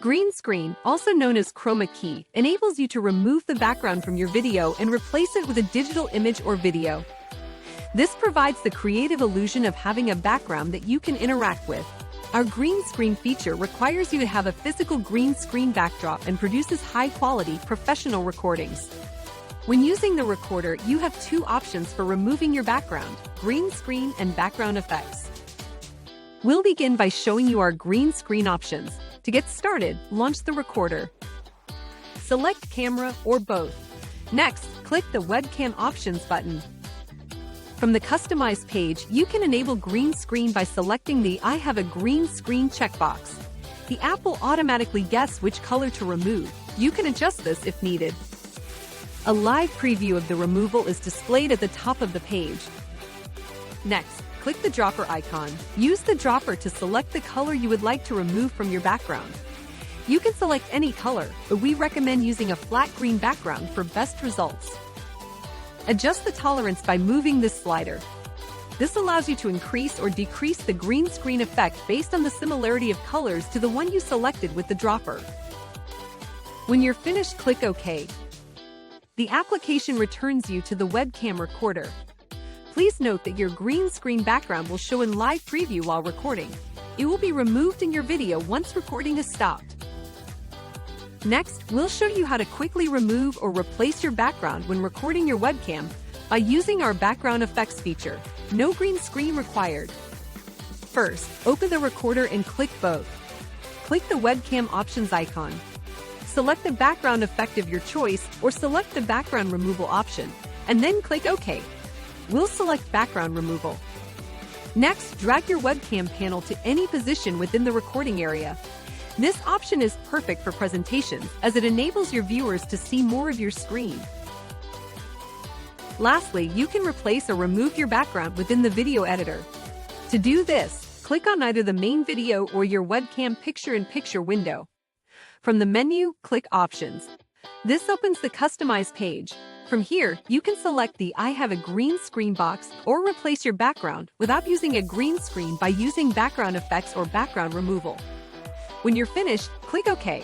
green screen, also known as Chroma key, enables you to remove the background from your video and replace it with a digital image or video. This provides the creative illusion of having a background that you can interact with. Our green screen feature requires you to have a physical green screen backdrop and produces high-quality, professional recordings. When using the recorder, you have two options for removing your background: green screen and background effects. We'll begin by showing you our green screen options. To get started, launch the recorder. Select camera or both. Next, click the webcam options button. From the Customize page, you can enable green screen by selecting the I have a green screen checkbox. The app will automatically guess which color to remove. You can adjust this if needed. A live preview of the removal is displayed at the top of the page. Next, click the dropper icon. Use the dropper to select the color you would like to remove from your background. You can select any color, but we recommend using a flat green background for best results. Adjust the tolerance by moving this slider. This allows you to increase or decrease the green screen effect based on the similarity of colors to the one you selected with the dropper. When you're finished, click OK. The application returns you to the webcam recorder. Please note that your green screen background will show in live preview while recording. It will be removed in your video once recording is stopped. Next, we'll show you how to quickly remove or replace your background when recording your webcam by using our background effects feature. No green screen required. First, open the recorder and click both. Click the webcam options icon. Select the background effect of your choice or select the background removal option, and then click OK. We'll select background removal. Next, drag your webcam panel to any position within the recording area. This option is perfect for presentations as it enables your viewers to see more of your screen. Lastly, you can replace or remove your background within the video editor. To do this, click on either the main video or your webcam picture-in-picture window. From the menu, click Options. This opens the Customize page. From here, you can select the I have a green screen box or replace your background without using a green screen by using background effects or background removal. When you're finished, click OK.